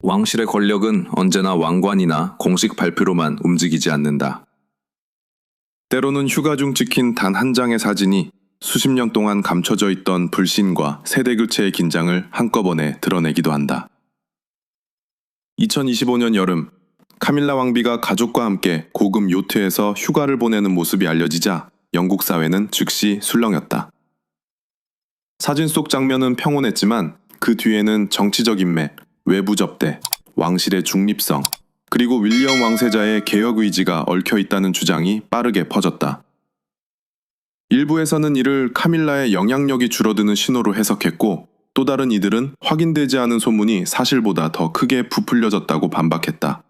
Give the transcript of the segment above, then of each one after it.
왕실의 권력은 언제나 왕관이나 공식 발표로만 움직이지 않는다. 때로는 휴가 중 찍힌 단 한 장의 사진이 수십 년 동안 감춰져 있던 불신과 세대교체의 긴장을 한꺼번에 드러내기도 한다. 2025년 여름, 카밀라 왕비가 가족과 함께 고급 요트에서 휴가를 보내는 모습이 알려지자 영국 사회는 즉시 술렁였다. 사진 속 장면은 평온했지만 그 뒤에는 정치적 인맥, 외부 접대, 왕실의 중립성, 그리고 윌리엄 왕세자의 개혁 의지가 얽혀 있다는 주장이 빠르게 퍼졌다. 일부에서는 이를 카밀라의 영향력이 줄어드는 신호로 해석했고, 또 다른 이들은 확인되지 않은 소문이 사실보다 더 크게 부풀려졌다고 반박했다.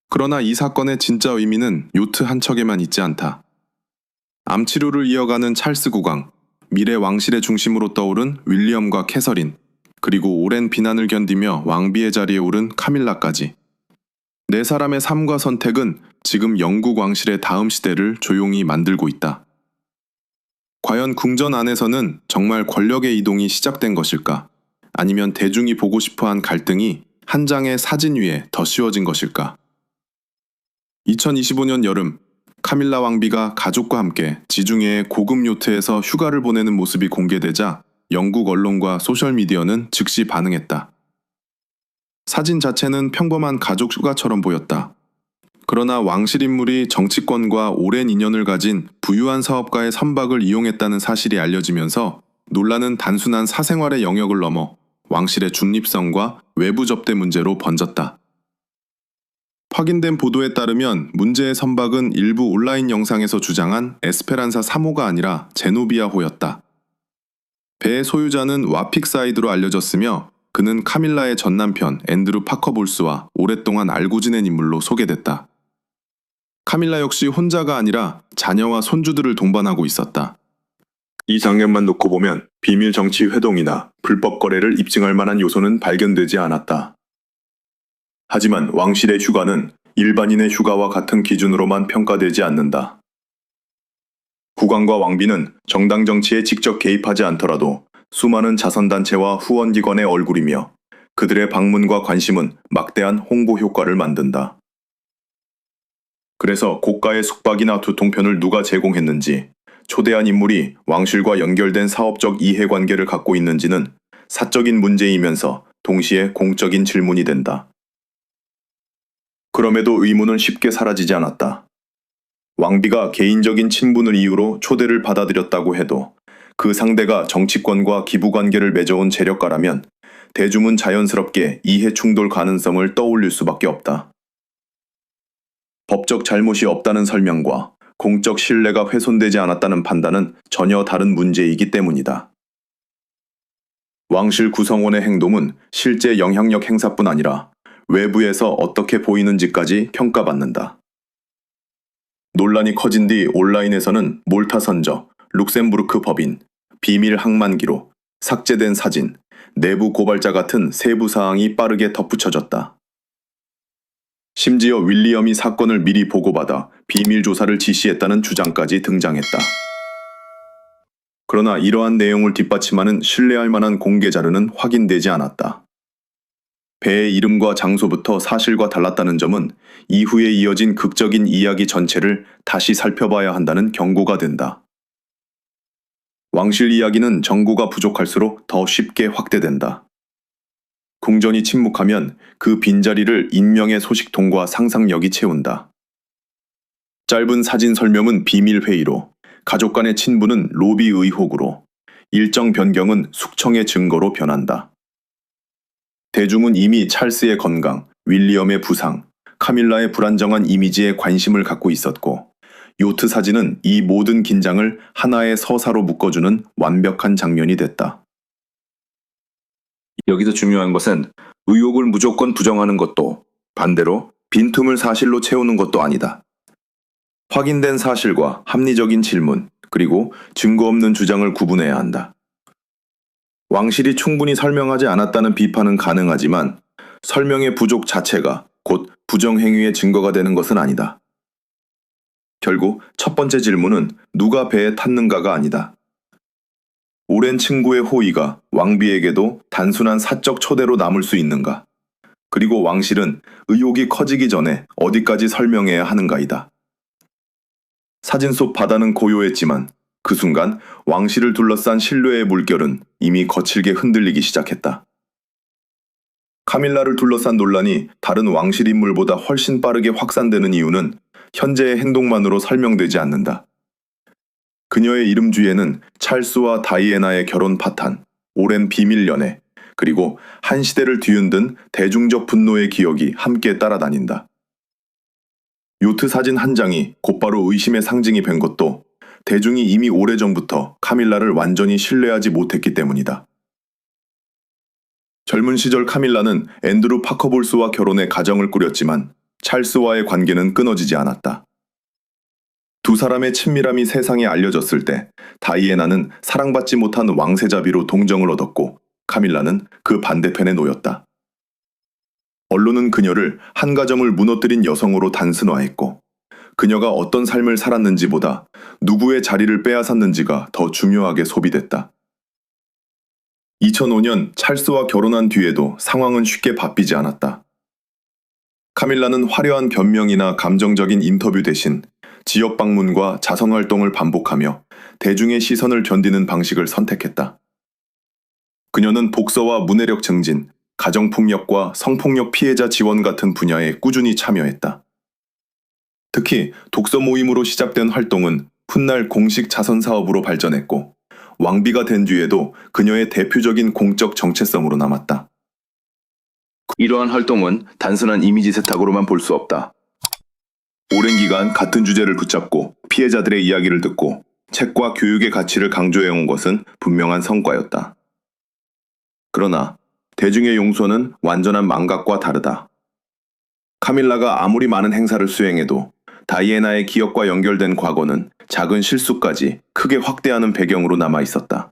그러나 이 사건의 진짜 의미는 요트 한 척에만 있지 않다. 암치료를 이어가는 찰스 국왕, 미래 왕실의 중심으로 떠오른 윌리엄과 캐서린, 그리고 오랜 비난을 견디며 왕비의 자리에 오른 카밀라까지. 네 사람의 삶과 선택은 지금 영국 왕실의 다음 시대를 조용히 만들고 있다. 과연 궁전 안에서는 정말 권력의 이동이 시작된 것일까? 아니면 대중이 보고 싶어한 갈등이 한 장의 사진 위에 더 씌워진 것일까? 2025년 여름, 카밀라 왕비가 가족과 함께 지중해의 고급 요트에서 휴가를 보내는 모습이 공개되자 영국 언론과 소셜미디어는 즉시 반응했다. 사진 자체는 평범한 가족 휴가처럼 보였다. 그러나 왕실 인물이 정치권과 오랜 인연을 가진 부유한 사업가의 선박을 이용했다는 사실이 알려지면서 논란은 단순한 사생활의 영역을 넘어 왕실의 중립성과 외부 접대 문제로 번졌다. 확인된 보도에 따르면 문제의 선박은 일부 온라인 영상에서 주장한 에스페란사 3호가 아니라 제노비아호였다. 배의 소유자는 와픽사이드로 알려졌으며 그는 카밀라의 전남편 앤드루 파커볼스와 오랫동안 알고 지낸 인물로 소개됐다. 카밀라 역시 혼자가 아니라 자녀와 손주들을 동반하고 있었다. 이 장면만 놓고 보면 비밀 정치 회동이나 불법 거래를 입증할 만한 요소는 발견되지 않았다. 하지만 왕실의 휴가는 일반인의 휴가와 같은 기준으로만 평가되지 않는다. 국왕과 왕비는 정당 정치에 직접 개입하지 않더라도 수많은 자선단체와 후원기관의 얼굴이며 그들의 방문과 관심은 막대한 홍보 효과를 만든다. 그래서 고가의 숙박이나 두통편을 누가 제공했는지, 초대한 인물이 왕실과 연결된 사업적 이해관계를 갖고 있는지는 사적인 문제이면서 동시에 공적인 질문이 된다. 그럼에도 의문은 쉽게 사라지지 않았다. 왕비가 개인적인 친분을 이유로 초대를 받아들였다고 해도 그 상대가 정치권과 기부관계를 맺어온 재력가라면 대중은 자연스럽게 이해 충돌 가능성을 떠올릴 수밖에 없다. 법적 잘못이 없다는 설명과 공적 신뢰가 훼손되지 않았다는 판단은 전혀 다른 문제이기 때문이다. 왕실 구성원의 행동은 실제 영향력 행사뿐 아니라 외부에서 어떻게 보이는지까지 평가받는다. 논란이 커진 뒤 온라인에서는 몰타 선저, 룩셈부르크 법인, 비밀 항만 기록, 삭제된 사진, 내부 고발자 같은 세부 사항이 빠르게 덧붙여졌다. 심지어 윌리엄이 사건을 미리 보고받아 비밀 조사를 지시했다는 주장까지 등장했다. 그러나 이러한 내용을 뒷받침하는 신뢰할 만한 공개 자료는 확인되지 않았다. 배의 이름과 장소부터 사실과 달랐다는 점은 이후에 이어진 극적인 이야기 전체를 다시 살펴봐야 한다는 경고가 된다. 왕실 이야기는 정보가 부족할수록 더 쉽게 확대된다. 궁전이 침묵하면 그 빈자리를 인명의 소식통과 상상력이 채운다. 짧은 사진 설명은 비밀 회의로, 가족 간의 친분은 로비 의혹으로, 일정 변경은 숙청의 증거로 변한다. 대중은 이미 찰스의 건강, 윌리엄의 부상, 카밀라의 불안정한 이미지에 관심을 갖고 있었고, 요트 사진은 이 모든 긴장을 하나의 서사로 묶어주는 완벽한 장면이 됐다. 여기서 중요한 것은 의혹을 무조건 부정하는 것도 반대로 빈틈을 사실로 채우는 것도 아니다. 확인된 사실과 합리적인 질문, 그리고 증거 없는 주장을 구분해야 한다. 왕실이 충분히 설명하지 않았다는 비판은 가능하지만 설명의 부족 자체가 곧 부정행위의 증거가 되는 것은 아니다. 결국 첫 번째 질문은 누가 배에 탔는가가 아니다. 오랜 친구의 호의가 왕비에게도 단순한 사적 초대로 남을 수 있는가? 그리고 왕실은 의혹이 커지기 전에 어디까지 설명해야 하는가이다. 사진 속 바다는 고요했지만 그 순간 왕실을 둘러싼 신뢰의 물결은 이미 거칠게 흔들리기 시작했다. 카밀라를 둘러싼 논란이 다른 왕실 인물보다 훨씬 빠르게 확산되는 이유는 현재의 행동만으로 설명되지 않는다. 그녀의 이름 뒤에는 찰스와 다이애나의 결혼 파탄, 오랜 비밀 연애, 그리고 한 시대를 뒤흔든 대중적 분노의 기억이 함께 따라다닌다. 요트 사진 한 장이 곧바로 의심의 상징이 된 것도 대중이 이미 오래전부터 카밀라를 완전히 신뢰하지 못했기 때문이다. 젊은 시절 카밀라는 앤드루 파커볼스와 결혼해 가정을 꾸렸지만 찰스와의 관계는 끊어지지 않았다. 두 사람의 친밀함이 세상에 알려졌을 때 다이애나는 사랑받지 못한 왕세자비로 동정을 얻었고 카밀라는 그 반대편에 놓였다. 언론은 그녀를 한 가정을 무너뜨린 여성으로 단순화했고 그녀가 어떤 삶을 살았는지보다 누구의 자리를 빼앗았는지가 더 중요하게 소비됐다. 2005년 찰스와 결혼한 뒤에도 상황은 쉽게 바뀌지 않았다. 카밀라는 화려한 변명이나 감정적인 인터뷰 대신 지역 방문과 자선활동을 반복하며 대중의 시선을 견디는 방식을 선택했다. 그녀는 복서와 문해력 증진, 가정폭력과 성폭력 피해자 지원 같은 분야에 꾸준히 참여했다. 특히 독서 모임으로 시작된 활동은 훗날 공식 자선 사업으로 발전했고 왕비가 된 뒤에도 그녀의 대표적인 공적 정체성으로 남았다. 이러한 활동은 단순한 이미지 세탁으로만 볼 수 없다. 오랜 기간 같은 주제를 붙잡고 피해자들의 이야기를 듣고 책과 교육의 가치를 강조해온 것은 분명한 성과였다. 그러나 대중의 용서는 완전한 망각과 다르다. 카밀라가 아무리 많은 행사를 수행해도 다이애나의 기억과 연결된 과거는 작은 실수까지 크게 확대하는 배경으로 남아 있었다.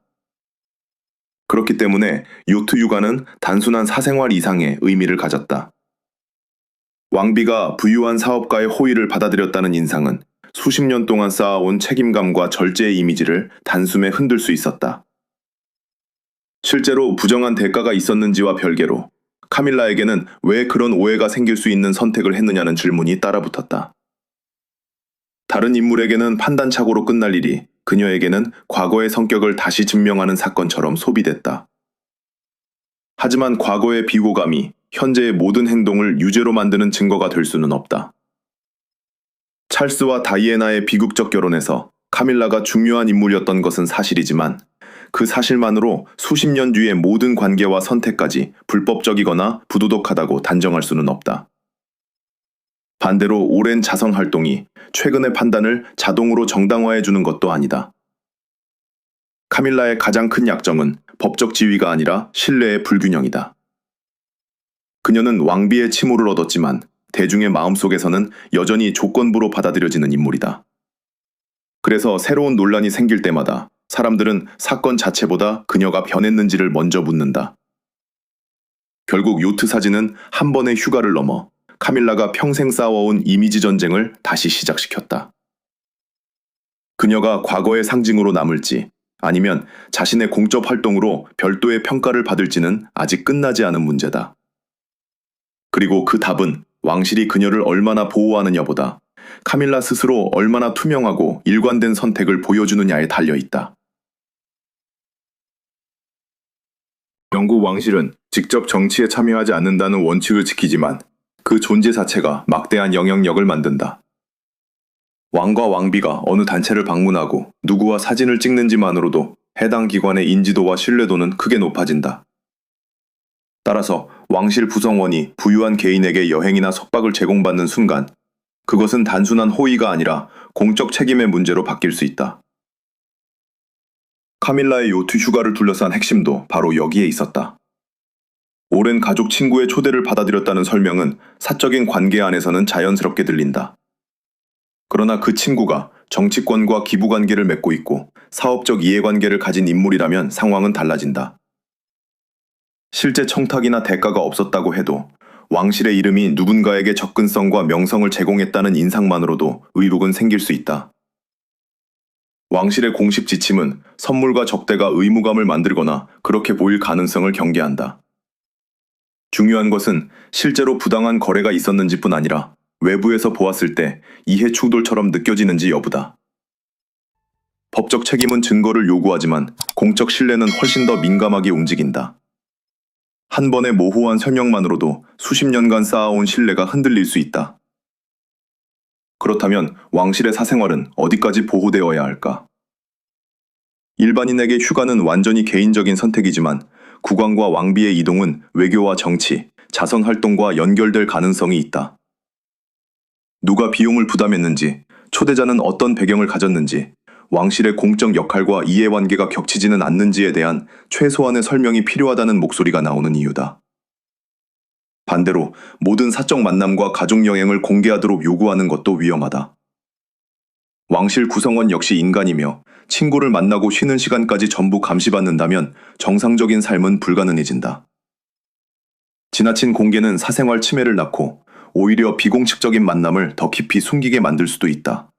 그렇기 때문에 요트 육아는 단순한 사생활 이상의 의미를 가졌다. 왕비가 부유한 사업가의 호의를 받아들였다는 인상은 수십 년 동안 쌓아온 책임감과 절제의 이미지를 단숨에 흔들 수 있었다. 실제로 부정한 대가가 있었는지와 별개로 카밀라에게는 왜 그런 오해가 생길 수 있는 선택을 했느냐는 질문이 따라붙었다. 다른 인물에게는 판단착오로 끝날 일이 그녀에게는 과거의 성격을 다시 증명하는 사건처럼 소비됐다. 하지만 과거의 비호감이 현재의 모든 행동을 유죄로 만드는 증거가 될 수는 없다. 찰스와 다이애나의 비극적 결혼에서 카밀라가 중요한 인물이었던 것은 사실이지만 그 사실만으로 수십 년 뒤의 모든 관계와 선택까지 불법적이거나 부도덕하다고 단정할 수는 없다. 반대로 오랜 자선 활동이 최근의 판단을 자동으로 정당화해주는 것도 아니다. 카밀라의 가장 큰 약점은 법적 지위가 아니라 신뢰의 불균형이다. 그녀는 왕비의 칭호를 얻었지만 대중의 마음속에서는 여전히 조건부로 받아들여지는 인물이다. 그래서 새로운 논란이 생길 때마다 사람들은 사건 자체보다 그녀가 변했는지를 먼저 묻는다. 결국 요트 사진은 한 번의 휴가를 넘어 카밀라가 평생 싸워온 이미지 전쟁을 다시 시작시켰다. 그녀가 과거의 상징으로 남을지 아니면 자신의 공적 활동으로 별도의 평가를 받을지는 아직 끝나지 않은 문제다. 그리고 그 답은 왕실이 그녀를 얼마나 보호하느냐보다 카밀라 스스로 얼마나 투명하고 일관된 선택을 보여주느냐에 달려있다. 영국 왕실은 직접 정치에 참여하지 않는다는 원칙을 지키지만 그 존재 자체가 막대한 영향력을 만든다. 왕과 왕비가 어느 단체를 방문하고 누구와 사진을 찍는지만으로도 해당 기관의 인지도와 신뢰도는 크게 높아진다. 따라서 왕실 구성원이 부유한 개인에게 여행이나 숙박을 제공받는 순간 그것은 단순한 호의가 아니라 공적 책임의 문제로 바뀔 수 있다. 카밀라의 요트 휴가를 둘러싼 핵심도 바로 여기에 있었다. 오랜 가족 친구의 초대를 받아들였다는 설명은 사적인 관계 안에서는 자연스럽게 들린다. 그러나 그 친구가 정치권과 기부관계를 맺고 있고 사업적 이해관계를 가진 인물이라면 상황은 달라진다. 실제 청탁이나 대가가 없었다고 해도 왕실의 이름이 누군가에게 접근성과 명성을 제공했다는 인상만으로도 의혹은 생길 수 있다. 왕실의 공식 지침은 선물과 접대가 의무감을 만들거나 그렇게 보일 가능성을 경계한다. 중요한 것은 실제로 부당한 거래가 있었는지뿐 아니라 외부에서 보았을 때 이해 충돌처럼 느껴지는지 여부다. 법적 책임은 증거를 요구하지만 공적 신뢰는 훨씬 더 민감하게 움직인다. 한 번의 모호한 설명만으로도 수십 년간 쌓아온 신뢰가 흔들릴 수 있다. 그렇다면 왕실의 사생활은 어디까지 보호되어야 할까? 일반인에게 휴가는 완전히 개인적인 선택이지만 국왕과 왕비의 이동은 외교와 정치, 자선 활동과 연결될 가능성이 있다. 누가 비용을 부담했는지, 초대자는 어떤 배경을 가졌는지, 왕실의 공적 역할과 이해관계가 겹치지는 않는지에 대한 최소한의 설명이 필요하다는 목소리가 나오는 이유다. 반대로 모든 사적 만남과 가족 여행을 공개하도록 요구하는 것도 위험하다. 왕실 구성원 역시 인간이며 친구를 만나고 쉬는 시간까지 전부 감시받는다면 정상적인 삶은 불가능해진다. 지나친 공개는 사생활 침해를 낳고 오히려 비공식적인 만남을 더 깊이 숨기게 만들 수도 있다.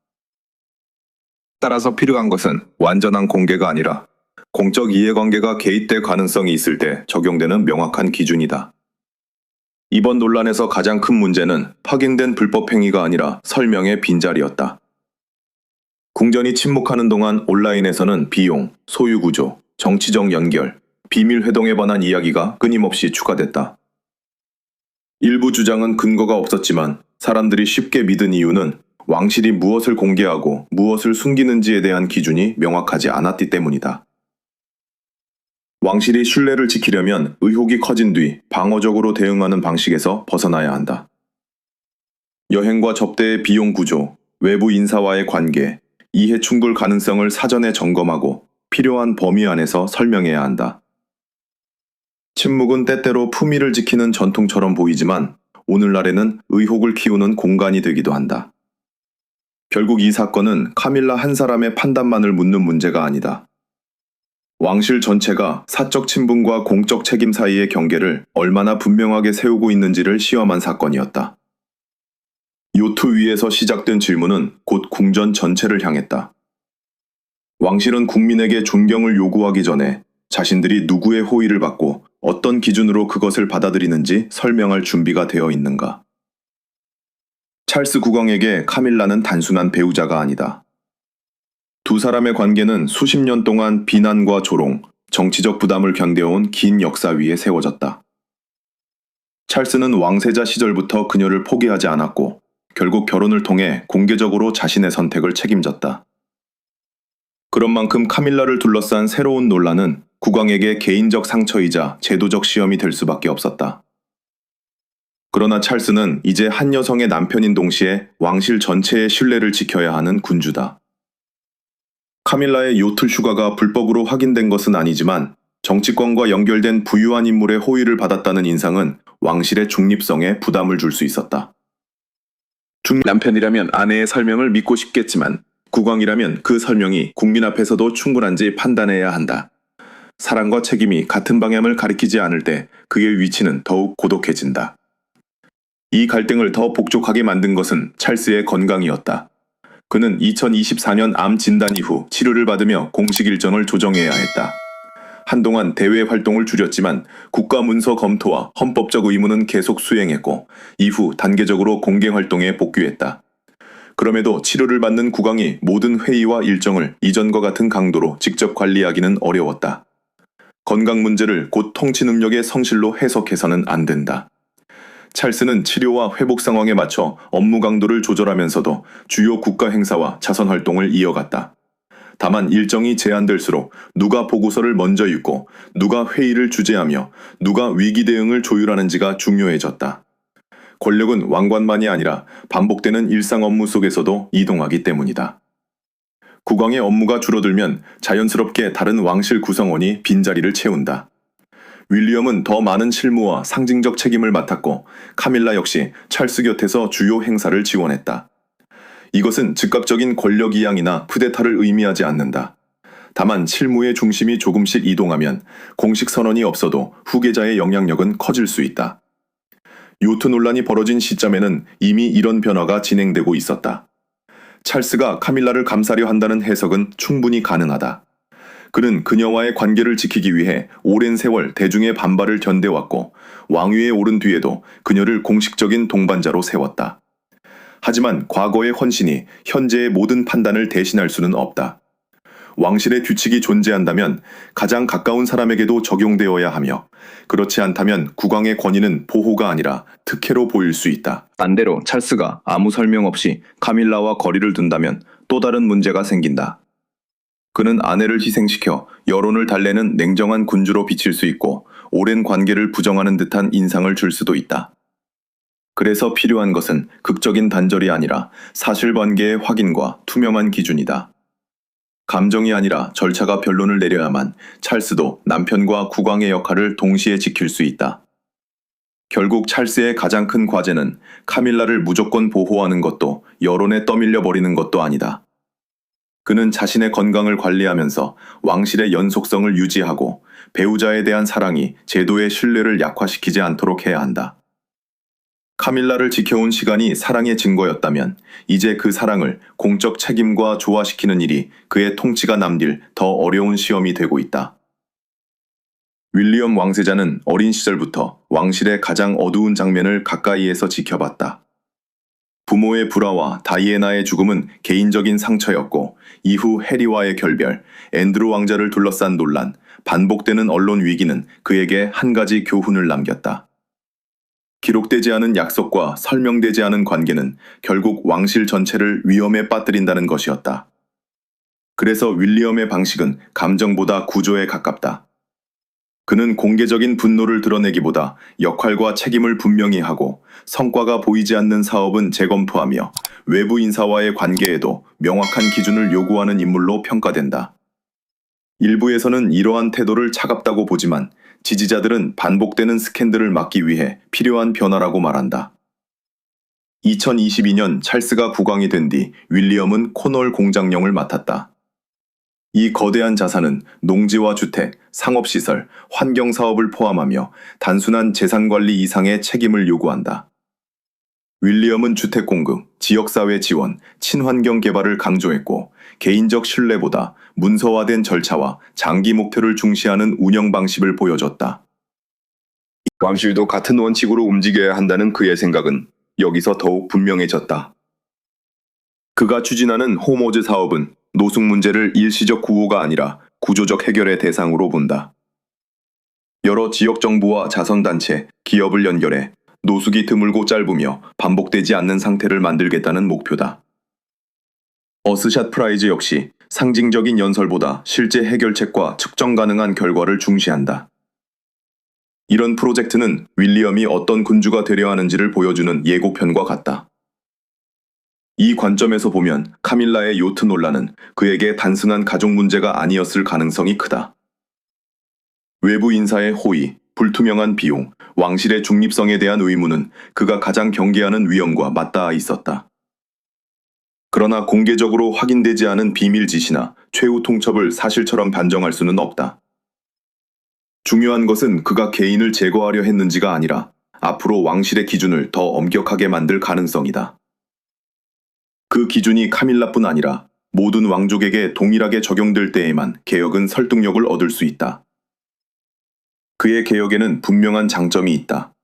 따라서 필요한 것은 완전한 공개가 아니라 공적 이해관계가 개입될 가능성이 있을 때 적용되는 명확한 기준이다. 이번 논란에서 가장 큰 문제는 확인된 불법 행위가 아니라 설명의 빈자리였다. 궁전이 침묵하는 동안 온라인에서는 비용, 소유 구조, 정치적 연결, 비밀 회동에 관한 이야기가 끊임없이 추가됐다. 일부 주장은 근거가 없었지만 사람들이 쉽게 믿은 이유는 왕실이 무엇을 공개하고 무엇을 숨기는지에 대한 기준이 명확하지 않았기 때문이다. 왕실이 신뢰를 지키려면 의혹이 커진 뒤 방어적으로 대응하는 방식에서 벗어나야 한다. 여행과 접대의 비용 구조, 외부 인사와의 관계, 이해 충돌 가능성을 사전에 점검하고 필요한 범위 안에서 설명해야 한다. 침묵은 때때로 품위를 지키는 전통처럼 보이지만 오늘날에는 의혹을 키우는 공간이 되기도 한다. 결국 이 사건은 카밀라 한 사람의 판단만을 묻는 문제가 아니다. 왕실 전체가 사적 친분과 공적 책임 사이의 경계를 얼마나 분명하게 세우고 있는지를 시험한 사건이었다. 요트 위에서 시작된 질문은 곧 궁전 전체를 향했다. 왕실은 국민에게 존경을 요구하기 전에 자신들이 누구의 호의를 받고 어떤 기준으로 그것을 받아들이는지 설명할 준비가 되어 있는가? 찰스 국왕에게 카밀라는 단순한 배우자가 아니다. 두 사람의 관계는 수십 년 동안 비난과 조롱, 정치적 부담을 견뎌온 긴 역사 위에 세워졌다. 찰스는 왕세자 시절부터 그녀를 포기하지 않았고 결국 결혼을 통해 공개적으로 자신의 선택을 책임졌다. 그런 만큼 카밀라를 둘러싼 새로운 논란은 국왕에게 개인적 상처이자 제도적 시험이 될 수밖에 없었다. 그러나 찰스는 이제 한 여성의 남편인 동시에 왕실 전체의 신뢰를 지켜야 하는 군주다. 카밀라의 요트 휴가가 불법으로 확인된 것은 아니지만 정치권과 연결된 부유한 인물의 호의를 받았다는 인상은 왕실의 중립성에 부담을 줄 수 있었다. 남편이라면 아내의 설명을 믿고 싶겠지만 국왕이라면 그 설명이 국민 앞에서도 충분한지 판단해야 한다. 사랑과 책임이 같은 방향을 가리키지 않을 때 그의 위치는 더욱 고독해진다. 이 갈등을 더 복잡하게 만든 것은 찰스의 건강이었다. 그는 2024년 암 진단 이후 치료를 받으며 공식 일정을 조정해야 했다. 한동안 대외 활동을 줄였지만 국가 문서 검토와 헌법적 의무는 계속 수행했고 이후 단계적으로 공개 활동에 복귀했다. 그럼에도 치료를 받는 국왕이 모든 회의와 일정을 이전과 같은 강도로 직접 관리하기는 어려웠다. 건강 문제를 곧 통치 능력의 성실로 해석해서는 안 된다. 찰스는 치료와 회복 상황에 맞춰 업무 강도를 조절하면서도 주요 국가 행사와 자선 활동을 이어갔다. 다만 일정이 제한될수록 누가 보고서를 먼저 읽고 누가 회의를 주재하며 누가 위기 대응을 조율하는지가 중요해졌다. 권력은 왕관만이 아니라 반복되는 일상 업무 속에서도 이동하기 때문이다. 국왕의 업무가 줄어들면 자연스럽게 다른 왕실 구성원이 빈자리를 채운다. 윌리엄은 더 많은 실무와 상징적 책임을 맡았고 카밀라 역시 찰스 곁에서 주요 행사를 지원했다. 이것은 즉각적인 권력 이양이나 쿠데타를 의미하지 않는다. 다만 실무의 중심이 조금씩 이동하면 공식 선언이 없어도 후계자의 영향력은 커질 수 있다. 요트 논란이 벌어진 시점에는 이미 이런 변화가 진행되고 있었다. 찰스가 카밀라를 감싸려 한다는 해석은 충분히 가능하다. 그는 그녀와의 관계를 지키기 위해 오랜 세월 대중의 반발을 견뎌왔고 왕위에 오른 뒤에도 그녀를 공식적인 동반자로 세웠다. 하지만 과거의 헌신이 현재의 모든 판단을 대신할 수는 없다. 왕실의 규칙이 존재한다면 가장 가까운 사람에게도 적용되어야 하며 그렇지 않다면 국왕의 권위는 보호가 아니라 특혜로 보일 수 있다. 반대로 찰스가 아무 설명 없이 카밀라와 거리를 둔다면 또 다른 문제가 생긴다. 그는 아내를 희생시켜 여론을 달래는 냉정한 군주로 비칠 수 있고 오랜 관계를 부정하는 듯한 인상을 줄 수도 있다. 그래서 필요한 것은 극적인 단절이 아니라 사실관계의 확인과 투명한 기준이다. 감정이 아니라 절차가 변론을 내려야만 찰스도 남편과 국왕의 역할을 동시에 지킬 수 있다. 결국 찰스의 가장 큰 과제는 카밀라를 무조건 보호하는 것도 여론에 떠밀려 버리는 것도 아니다. 그는 자신의 건강을 관리하면서 왕실의 연속성을 유지하고 배우자에 대한 사랑이 제도의 신뢰를 약화시키지 않도록 해야 한다. 카밀라를 지켜온 시간이 사랑의 증거였다면 이제 그 사랑을 공적 책임과 조화시키는 일이 그의 통치가 남길 더 어려운 시험이 되고 있다. 윌리엄 왕세자는 어린 시절부터 왕실의 가장 어두운 장면을 가까이에서 지켜봤다. 부모의 불화와 다이애나의 죽음은 개인적인 상처였고 이후 해리와의 결별, 앤드루 왕자를 둘러싼 논란, 반복되는 언론 위기는 그에게 한 가지 교훈을 남겼다. 기록되지 않은 약속과 설명되지 않은 관계는 결국 왕실 전체를 위험에 빠뜨린다는 것이었다. 그래서 윌리엄의 방식은 감정보다 구조에 가깝다. 그는 공개적인 분노를 드러내기보다 역할과 책임을 분명히 하고 성과가 보이지 않는 사업은 재검토하며 외부 인사와의 관계에도 명확한 기준을 요구하는 인물로 평가된다. 일부에서는 이러한 태도를 차갑다고 보지만 지지자들은 반복되는 스캔들을 막기 위해 필요한 변화라고 말한다. 2022년 찰스가 국왕이 된 뒤 윌리엄은 코널 공장령을 맡았다. 이 거대한 자산은 농지와 주택, 상업시설, 환경사업을 포함하며 단순한 재산관리 이상의 책임을 요구한다. 윌리엄은 주택 공급, 지역사회 지원, 친환경 개발을 강조했고 개인적 신뢰보다 문서화된 절차와 장기 목표를 중시하는 운영 방식을 보여줬다. 왕실도 같은 원칙으로 움직여야 한다는 그의 생각은 여기서 더욱 분명해졌다. 그가 추진하는 호모즈 사업은 노숙 문제를 일시적 구호가 아니라 구조적 해결의 대상으로 본다. 여러 지역 정부와 자선단체, 기업을 연결해 노숙이 드물고 짧으며 반복되지 않는 상태를 만들겠다는 목표다. 어스샷 프라이즈 역시 상징적인 연설보다 실제 해결책과 측정 가능한 결과를 중시한다. 이런 프로젝트는 윌리엄이 어떤 군주가 되려 하는지를 보여주는 예고편과 같다. 이 관점에서 보면 카밀라의 요트 논란은 그에게 단순한 가족 문제가 아니었을 가능성이 크다. 외부 인사의 호의, 불투명한 비용, 왕실의 중립성에 대한 의무는 그가 가장 경계하는 위험과 맞닿아 있었다. 그러나 공개적으로 확인되지 않은 비밀 지시나 최후 통첩을 사실처럼 반정할 수는 없다. 중요한 것은 그가 개인을 제거하려 했는지가 아니라 앞으로 왕실의 기준을 더 엄격하게 만들 가능성이다. 그 기준이 카밀라뿐 아니라 모든 왕족에게 동일하게 적용될 때에만 개혁은 설득력을 얻을 수 있다. 그의 개혁에는 분명한 장점이 있다.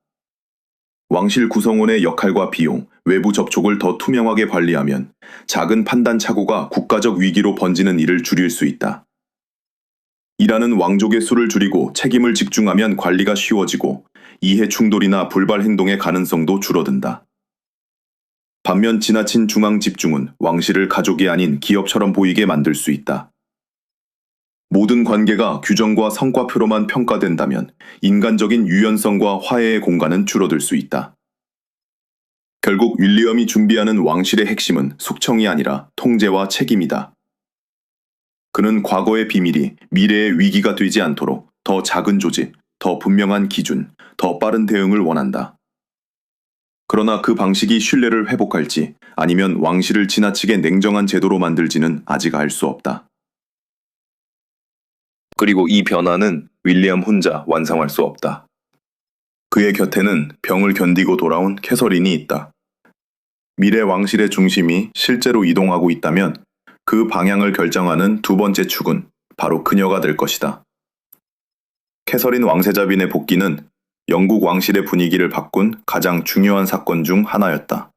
왕실 구성원의 역할과 비용, 외부 접촉을 더 투명하게 관리하면 작은 판단 착오가 국가적 위기로 번지는 일을 줄일 수 있다. 일하는 왕족의 수를 줄이고 책임을 집중하면 관리가 쉬워지고 이해 충돌이나 불발 행동의 가능성도 줄어든다. 반면 지나친 중앙 집중은 왕실을 가족이 아닌 기업처럼 보이게 만들 수 있다. 모든 관계가 규정과 성과표로만 평가된다면 인간적인 유연성과 화해의 공간은 줄어들 수 있다. 결국 윌리엄이 준비하는 왕실의 핵심은 숙청이 아니라 통제와 책임이다. 그는 과거의 비밀이 미래의 위기가 되지 않도록 더 작은 조직, 더 분명한 기준, 더 빠른 대응을 원한다. 그러나 그 방식이 신뢰를 회복할지 아니면 왕실을 지나치게 냉정한 제도로 만들지는 아직 알 수 없다. 그리고 이 변화는 윌리엄 혼자 완성할 수 없다. 그의 곁에는 병을 견디고 돌아온 캐서린이 있다. 미래 왕실의 중심이 실제로 이동하고 있다면 그 방향을 결정하는 두 번째 축은 바로 그녀가 될 것이다. 캐서린 왕세자빈의 복귀는 영국 왕실의 분위기를 바꾼 가장 중요한 사건 중 하나였다.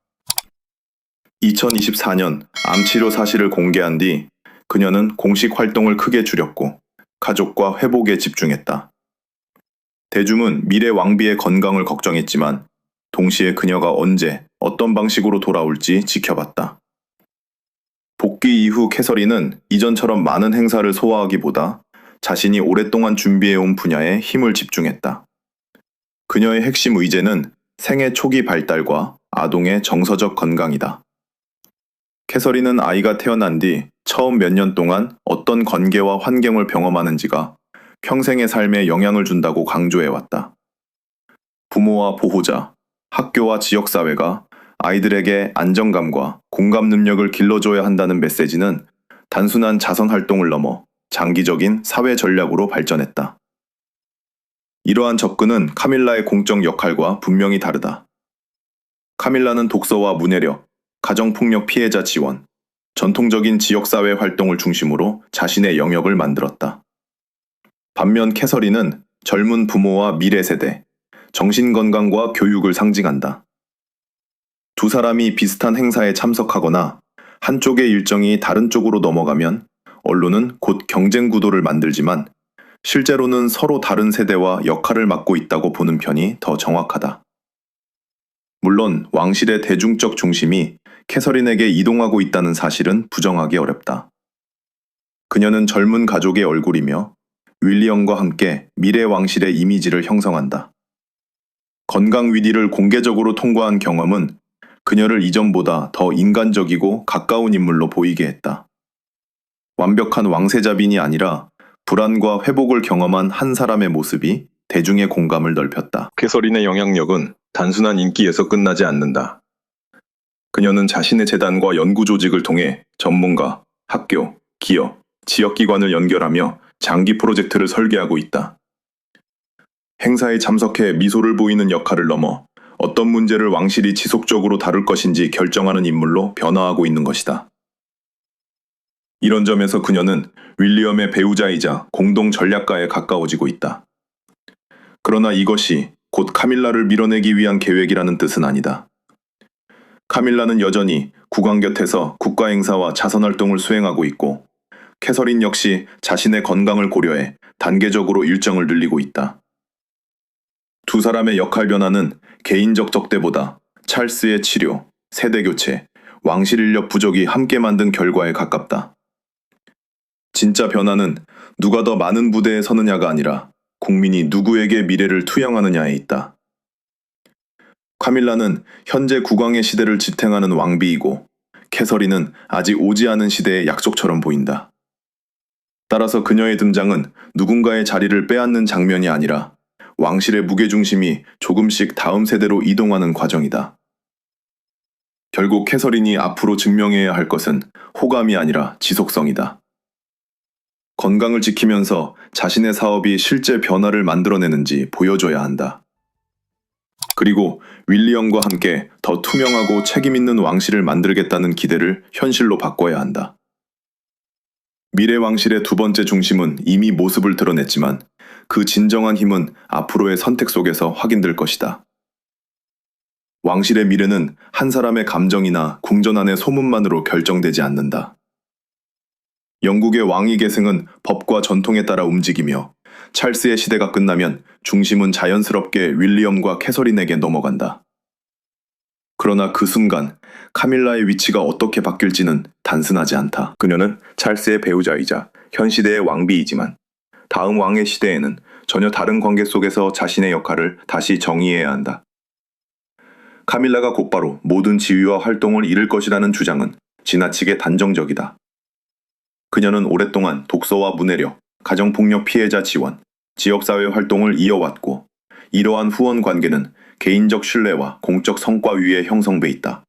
2024년 암치료 사실을 공개한 뒤 그녀는 공식 활동을 크게 줄였고 가족과 회복에 집중했다. 대중은 미래 왕비의 건강을 걱정했지만 동시에 그녀가 언제 어떤 방식으로 돌아올지 지켜봤다. 복귀 이후 캐서린은 이전처럼 많은 행사를 소화하기보다 자신이 오랫동안 준비해온 분야에 힘을 집중했다. 그녀의 핵심 의제는 생애 초기 발달과 아동의 정서적 건강이다. 캐서린은 아이가 태어난 뒤 처음 몇 년 동안 어떤 관계와 환경을 경험하는지가 평생의 삶에 영향을 준다고 강조해왔다. 부모와 보호자, 학교와 지역사회가 아이들에게 안정감과 공감 능력을 길러줘야 한다는 메시지는 단순한 자선 활동을 넘어 장기적인 사회 전략으로 발전했다. 이러한 접근은 카밀라의 공적 역할과 분명히 다르다. 카밀라는 독서와 문해력, 가정폭력 피해자 지원, 전통적인 지역사회 활동을 중심으로 자신의 영역을 만들었다. 반면 캐서린은 젊은 부모와 미래 세대, 정신건강과 교육을 상징한다. 두 사람이 비슷한 행사에 참석하거나 한쪽의 일정이 다른 쪽으로 넘어가면 언론은 곧 경쟁 구도를 만들지만 실제로는 서로 다른 세대와 역할을 맡고 있다고 보는 편이 더 정확하다. 물론 왕실의 대중적 중심이 캐서린에게 이동하고 있다는 사실은 부정하기 어렵다. 그녀는 젊은 가족의 얼굴이며 윌리엄과 함께 미래 왕실의 이미지를 형성한다. 건강 위기를 공개적으로 통과한 경험은 그녀를 이전보다 더 인간적이고 가까운 인물로 보이게 했다. 완벽한 왕세자빈이 아니라 불안과 회복을 경험한 한 사람의 모습이 대중의 공감을 넓혔다. 캐서린의 영향력은 단순한 인기에서 끝나지 않는다. 그녀는 자신의 재단과 연구 조직을 통해 전문가, 학교, 기업, 지역기관을 연결하며 장기 프로젝트를 설계하고 있다. 행사에 참석해 미소를 보이는 역할을 넘어 어떤 문제를 왕실이 지속적으로 다룰 것인지 결정하는 인물로 변화하고 있는 것이다. 이런 점에서 그녀는 윌리엄의 배우자이자 공동 전략가에 가까워지고 있다. 그러나 이것이 곧 카밀라를 밀어내기 위한 계획이라는 뜻은 아니다. 카밀라는 여전히 국왕 곁에서 국가 행사와 자선 활동을 수행하고 있고 캐서린 역시 자신의 건강을 고려해 단계적으로 일정을 늘리고 있다. 두 사람의 역할 변화는 개인적 적대보다 찰스의 치료, 세대 교체, 왕실 인력 부족이 함께 만든 결과에 가깝다. 진짜 변화는 누가 더 많은 부대에 서느냐가 아니라 국민이 누구에게 미래를 투영하느냐에 있다. 카밀라는 현재 국왕의 시대를 지탱하는 왕비이고 캐서린은 아직 오지 않은 시대의 약속처럼 보인다. 따라서 그녀의 등장은 누군가의 자리를 빼앗는 장면이 아니라 왕실의 무게중심이 조금씩 다음 세대로 이동하는 과정이다. 결국 캐서린이 앞으로 증명해야 할 것은 호감이 아니라 지속성이다. 건강을 지키면서 자신의 사업이 실제 변화를 만들어내는지 보여줘야 한다. 그리고 윌리엄과 함께 더 투명하고 책임있는 왕실을 만들겠다는 기대를 현실로 바꿔야 한다. 미래 왕실의 두 번째 중심은 이미 모습을 드러냈지만 그 진정한 힘은 앞으로의 선택 속에서 확인될 것이다. 왕실의 미래는 한 사람의 감정이나 궁전 안의 소문만으로 결정되지 않는다. 영국의 왕위 계승은 법과 전통에 따라 움직이며 찰스의 시대가 끝나면 중심은 자연스럽게 윌리엄과 캐서린에게 넘어간다. 그러나 그 순간 카밀라의 위치가 어떻게 바뀔지는 단순하지 않다. 그녀는 찰스의 배우자이자 현 시대의 왕비이지만 다음 왕의 시대에는 전혀 다른 관계 속에서 자신의 역할을 다시 정의해야 한다. 카밀라가 곧바로 모든 지위와 활동을 잃을 것이라는 주장은 지나치게 단정적이다. 그녀는 오랫동안 독서와 문해력, 가정폭력 피해자 지원, 지역사회 활동을 이어왔고 이러한 후원 관계는 개인적 신뢰와 공적 성과 위에 형성돼 있다.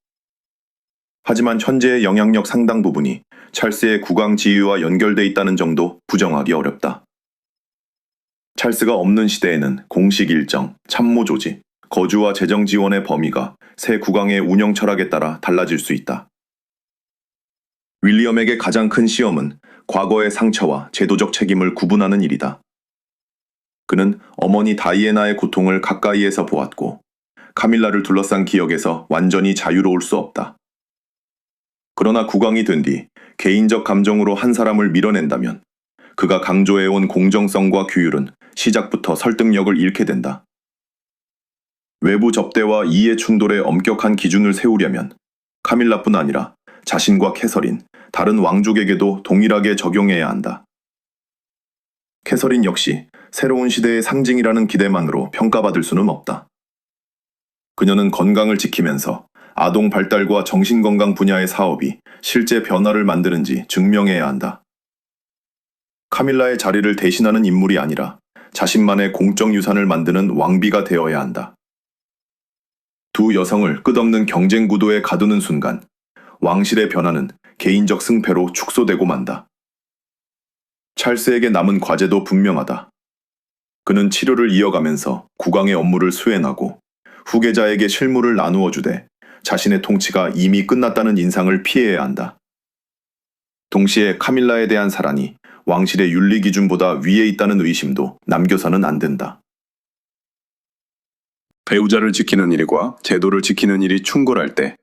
하지만 현재의 영향력 상당 부분이 찰스의 국왕 지위와 연결돼 있다는 점도 부정하기 어렵다. 찰스가 없는 시대에는 공식 일정, 참모 조직, 거주와 재정 지원의 범위가 새 국왕의 운영 철학에 따라 달라질 수 있다. 윌리엄에게 가장 큰 시험은 과거의 상처와 제도적 책임을 구분하는 일이다. 그는 어머니 다이애나의 고통을 가까이에서 보았고 카밀라를 둘러싼 기억에서 완전히 자유로울 수 없다. 그러나 국왕이 된 뒤 개인적 감정으로 한 사람을 밀어낸다면 그가 강조해온 공정성과 규율은 시작부터 설득력을 잃게 된다. 외부 접대와 이해 충돌의 엄격한 기준을 세우려면 카밀라뿐 아니라 자신과 캐서린, 다른 왕족에게도 동일하게 적용해야 한다. 캐서린 역시 새로운 시대의 상징이라는 기대만으로 평가받을 수는 없다. 그녀는 건강을 지키면서 아동 발달과 정신건강 분야의 사업이 실제 변화를 만드는지 증명해야 한다. 카밀라의 자리를 대신하는 인물이 아니라 자신만의 공적 유산을 만드는 왕비가 되어야 한다. 두 여성을 끝없는 경쟁 구도에 가두는 순간 왕실의 변화는 개인적 승패로 축소되고 만다. 찰스에게 남은 과제도 분명하다. 그는 치료를 이어가면서 국왕의 업무를 수행하고 후계자에게 실무를 나누어 주되 자신의 통치가 이미 끝났다는 인상을 피해야 한다. 동시에 카밀라에 대한 사랑이 왕실의 윤리 기준보다 위에 있다는 의심도 남겨서는 안 된다. 배우자를 지키는 일과 제도를 지키는 일이 충돌할 때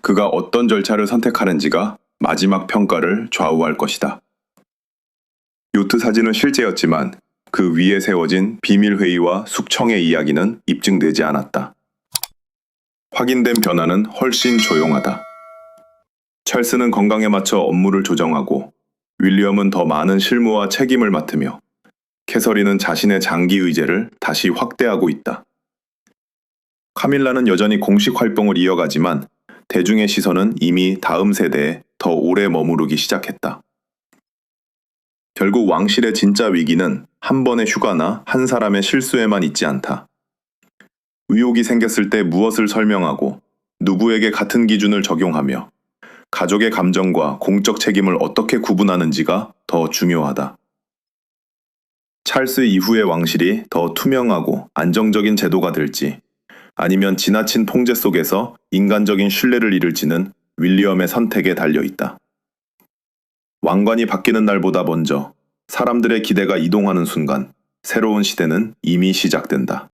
그가 어떤 절차를 선택하는지가 마지막 평가를 좌우할 것이다. 요트 사진은 실제였지만 그 위에 세워진 비밀회의와 숙청의 이야기는 입증되지 않았다. 확인된 변화는 훨씬 조용하다. 찰스는 건강에 맞춰 업무를 조정하고 윌리엄은 더 많은 실무와 책임을 맡으며 캐서린은 자신의 장기 의제를 다시 확대하고 있다. 카밀라는 여전히 공식 활동을 이어가지만 대중의 시선은 이미 다음 세대에 더 오래 머무르기 시작했다. 결국 왕실의 진짜 위기는 한 번의 휴가나 한 사람의 실수에만 있지 않다. 의혹이 생겼을 때 무엇을 설명하고 누구에게 같은 기준을 적용하며 가족의 감정과 공적 책임을 어떻게 구분하는지가 더 중요하다. 찰스 이후의 왕실이 더 투명하고 안정적인 제도가 될지 아니면 지나친 통제 속에서 인간적인 신뢰를 잃을지는 윌리엄의 선택에 달려 있다. 왕관이 바뀌는 날보다 먼저 사람들의 기대가 이동하는 순간 새로운 시대는 이미 시작된다.